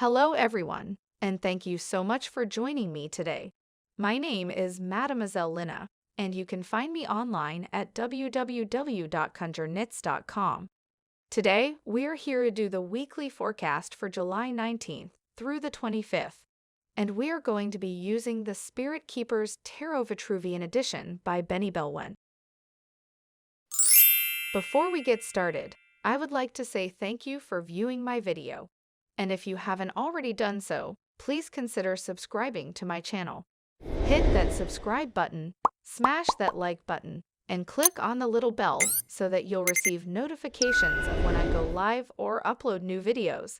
Hello, everyone, and thank you so much for joining me today. My name is Mademoiselle Lynna, and you can find me online at www.conjureknits.com. Today, we're here to do the weekly forecast for July 19th through the 25th, and we are going to be using the Spirit Keepers Tarot Vitruvian Edition by Benny Belwen. Before we get started, I would like to say thank you for viewing my video. And if you haven't already done so, please consider subscribing to my channel. Hit that subscribe button, smash that like button, and click on the little bell so that you'll receive notifications of when I go live or upload new videos.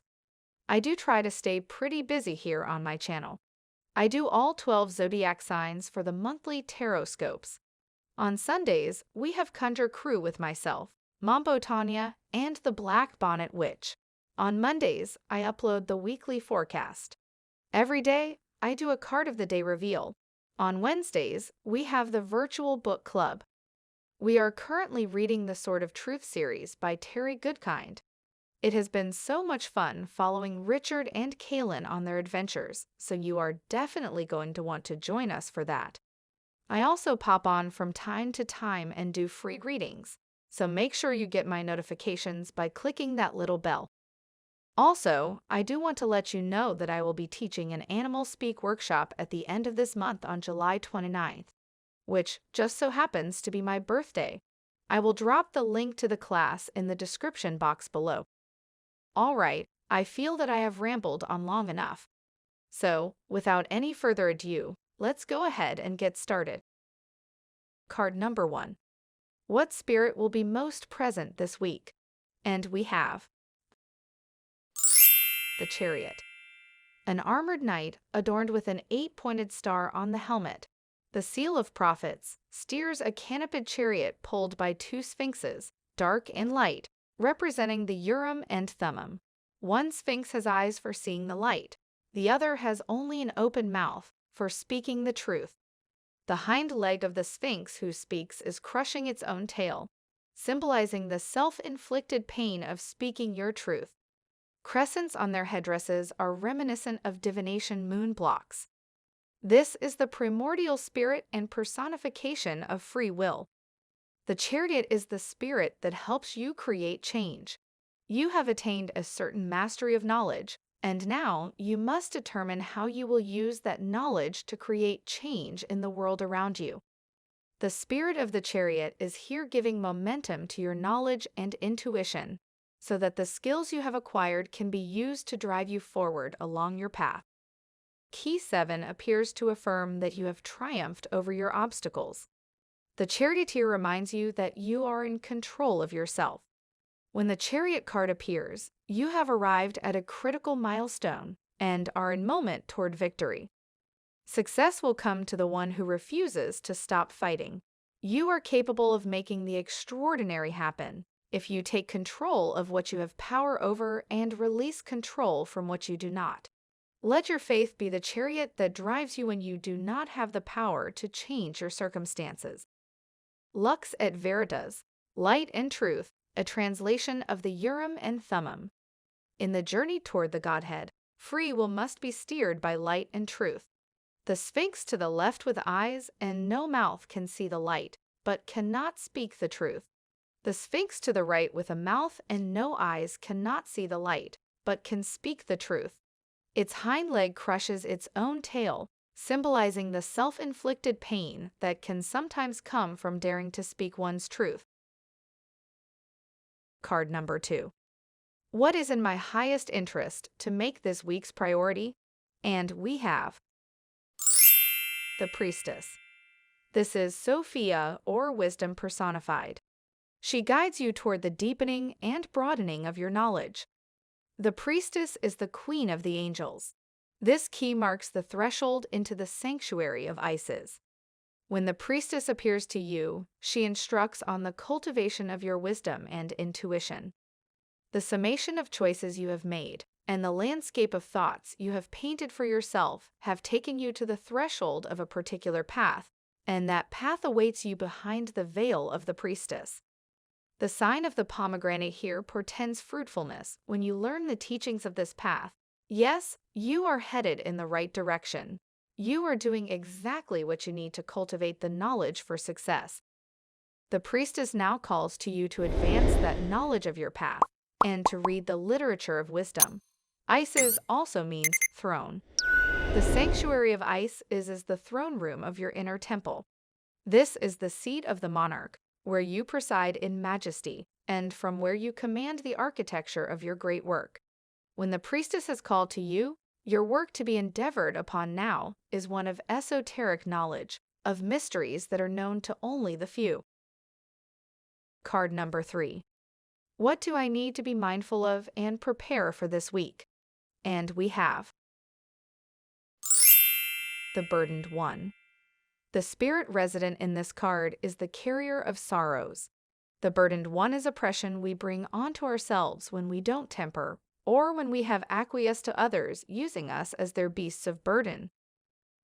I do try to stay pretty busy here on my channel. I do all 12 zodiac signs for the monthly tarot scopes. On Sundays, we have Conjure Crew with myself, Mambo Tanya, and the Black Bonnet Witch. On Mondays, I upload the weekly forecast. Every day, I do a card of the day reveal. On Wednesdays, we have the virtual book club. We are currently reading the Sword of Truth series by Terry Goodkind. It has been so much fun following Richard and Kaylin on their adventures, so you are definitely going to want to join us for that. I also pop on from time to time and do free readings, so make sure you get my notifications by clicking that little bell. Also, I do want to let you know that I will be teaching an Animal Speak workshop at the end of this month on July 29th, which just so happens to be my birthday. I will drop the link to the class in the description box below. Alright, I feel that I have rambled on long enough. So, without any further ado, let's go ahead and get started. Card number 1. What spirit will be most present this week? And we have the Chariot. An armored knight adorned with an 8-pointed star on the helmet. The seal of prophets steers a canopied chariot pulled by 2 sphinxes, dark and light, representing the Urim and Thummim. One sphinx has eyes for seeing the light. The other has only an open mouth for speaking the truth. The hind leg of the sphinx who speaks is crushing its own tail, symbolizing the self-inflicted pain of speaking your truth. Crescents on their headdresses are reminiscent of divination moon blocks. This is the primordial spirit and personification of free will. The chariot is the spirit that helps you create change. You have attained a certain mastery of knowledge, and now you must determine how you will use that knowledge to create change in the world around you. The spirit of the chariot is here giving momentum to your knowledge and intuition, so that the skills you have acquired can be used to drive you forward along your path. Key 7 appears to affirm that you have triumphed over your obstacles. The charioteer reminds you that you are in control of yourself. When the chariot card appears, you have arrived at a critical milestone and are in moment toward victory. Success will come to the one who refuses to stop fighting. You are capable of making the extraordinary happen if you take control of what you have power over and release control from what you do not. Let your faith be the chariot that drives you when you do not have the power to change your circumstances. Lux et Veritas, Light and Truth, a translation of the Urim and Thummim. In the journey toward the Godhead, free will must be steered by light and truth. The Sphinx to the left with eyes and no mouth can see the light, but cannot speak the truth. The Sphinx to the right with a mouth and no eyes cannot see the light, but can speak the truth. Its hind leg crushes its own tail, symbolizing the self-inflicted pain that can sometimes come from daring to speak one's truth. Card number 2. What is in my highest interest to make this week's priority? And we have the Priestess. This is Sophia, or wisdom personified. She guides you toward the deepening and broadening of your knowledge. The Priestess is the queen of the angels. This key marks the threshold into the sanctuary of Isis. When the Priestess appears to you, she instructs on the cultivation of your wisdom and intuition. The summation of choices you have made and the landscape of thoughts you have painted for yourself have taken you to the threshold of a particular path, and that path awaits you behind the veil of the Priestess. The sign of the pomegranate here portends fruitfulness. When you learn the teachings of this path, Yes, you are headed in the right direction. You are doing exactly what you need to cultivate the knowledge for success. The priestess now calls to you to advance that knowledge of your path and to read the literature of wisdom. Isis also means throne. The sanctuary of Ice is the throne room of your inner temple. This is the seat of the monarch, where you preside in majesty, and from where you command the architecture of your great work. When the priestess has called to you, your work to be endeavored upon now is one of esoteric knowledge, of mysteries that are known to only the few. Card number 3. What do I need to be mindful of and prepare for this week? And we have the burdened one. The spirit resident in this card is the carrier of sorrows. The burdened one is oppression we bring onto ourselves when we don't temper, or when we have acquiesced to others using us as their beasts of burden.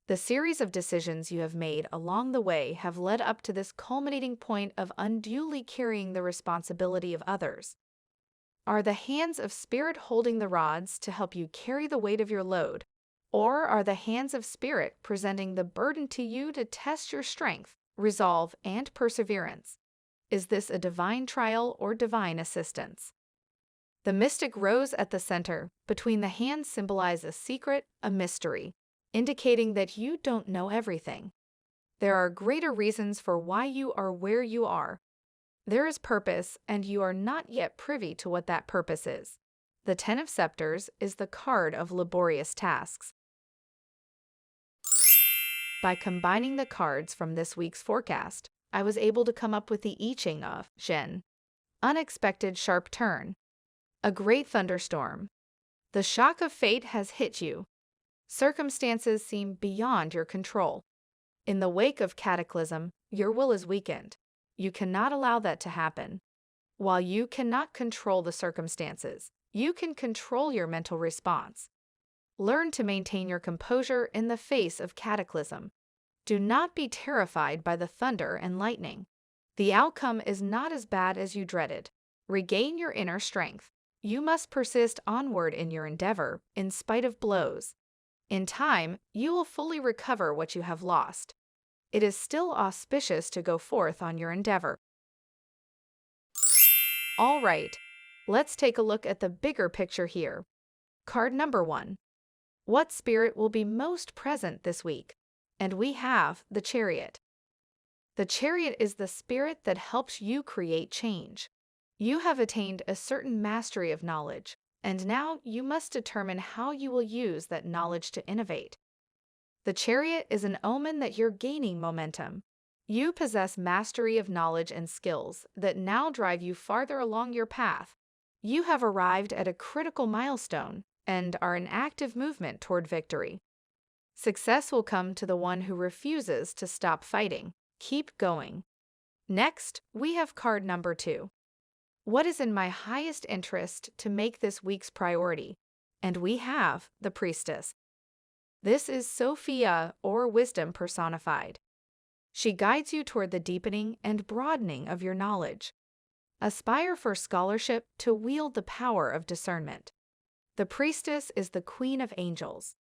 The series of decisions you have made along the way have led up to this culminating point of unduly carrying the responsibility of others. Are the hands of spirit holding the rods to help you carry the weight of your load, or are the hands of spirit presenting the burden to you to test your strength, resolve, and perseverance? Is this a divine trial or divine assistance? The mystic rose at the center between the hands symbolize a secret, a mystery, indicating that you don't know everything. There are greater reasons for why you are where you are. There is purpose, and you are not yet privy to what that purpose is. The Ten of Scepters is the card of laborious tasks. By combining the cards from this week's forecast, I was able to come up with the I Ching of Zhen. Unexpected sharp turn. A great thunderstorm. The shock of fate has hit you. Circumstances seem beyond your control. In the wake of cataclysm, your will is weakened. You cannot allow that to happen. While you cannot control the circumstances, you can control your mental response. Learn to maintain your composure in the face of cataclysm. Do not be terrified by the thunder and lightning. The outcome is not as bad as you dreaded. Regain your inner strength. You must persist onward in your endeavor, in spite of blows. In time, you will fully recover what you have lost. It is still auspicious to go forth on your endeavor. All right, let's take a look at the bigger picture here. Card number 1. What spirit will be most present this week? And we have the Chariot. The Chariot is the spirit that helps you create change. You have attained a certain mastery of knowledge, and now you must determine how you will use that knowledge to innovate. The Chariot is an omen that you're gaining momentum. You possess mastery of knowledge and skills that now drive you farther along your path. You have arrived at a critical milestone and are in active movement toward victory. Success will come to the one who refuses to stop fighting. Keep going. Next, we have card number 2. What is in my highest interest to make this week's priority? And we have the Priestess. This is Sophia, or wisdom personified. She guides you toward the deepening and broadening of your knowledge. Aspire for scholarship to wield the power of discernment. The Priestess is the Queen of Angels.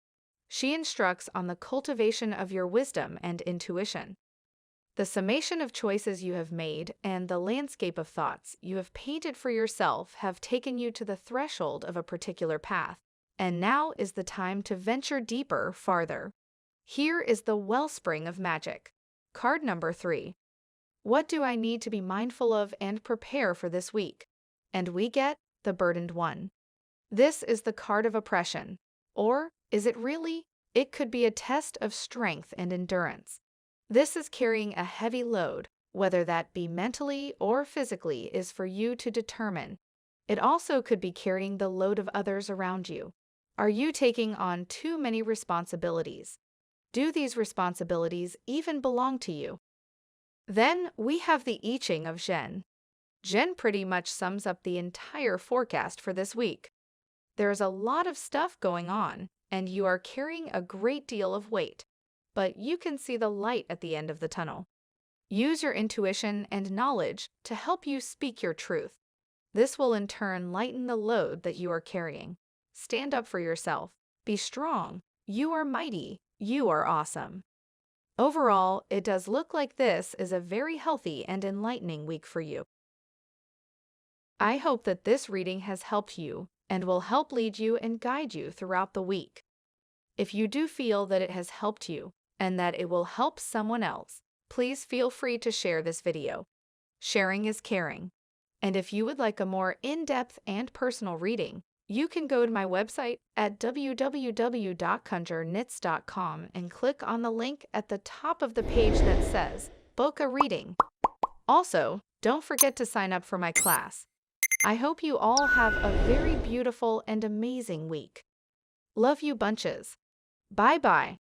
She instructs on the cultivation of your wisdom and intuition. The summation of choices you have made and the landscape of thoughts you have painted for yourself have taken you to the threshold of a particular path, and now is the time to venture deeper, farther. Here is the wellspring of magic. Card number 3. What do I need to be mindful of and prepare for this week? And we get the burdened one. This is the card of oppression. Or is it really? It could be a test of strength and endurance. This is carrying a heavy load, whether that be mentally or physically is for you to determine. It also could be carrying the load of others around you. Are you taking on too many responsibilities? Do these responsibilities even belong to you? Then we have the I Ching of Zhen. Zhen pretty much sums up the entire forecast for this week. There's a lot of stuff going on, and you are carrying a great deal of weight, but you can see the light at the end of the tunnel. Use your intuition and knowledge to help you speak your truth. This will in turn lighten the load that you are carrying. Stand up for yourself. Be strong. You are mighty. You are awesome. Overall, it does look like this is a very healthy and enlightening week for you. I hope that this reading has helped you and will help lead you and guide you throughout the week. If you do feel that it has helped you and that it will help someone else, please feel free to share this video. Sharing is caring. And if you would like a more in-depth and personal reading, you can go to my website at www.conjureknits.com and click on the link at the top of the page that says Book a Reading. Also, don't forget to sign up for my class. I hope you all have a very beautiful and amazing week. Love you bunches. Bye-bye.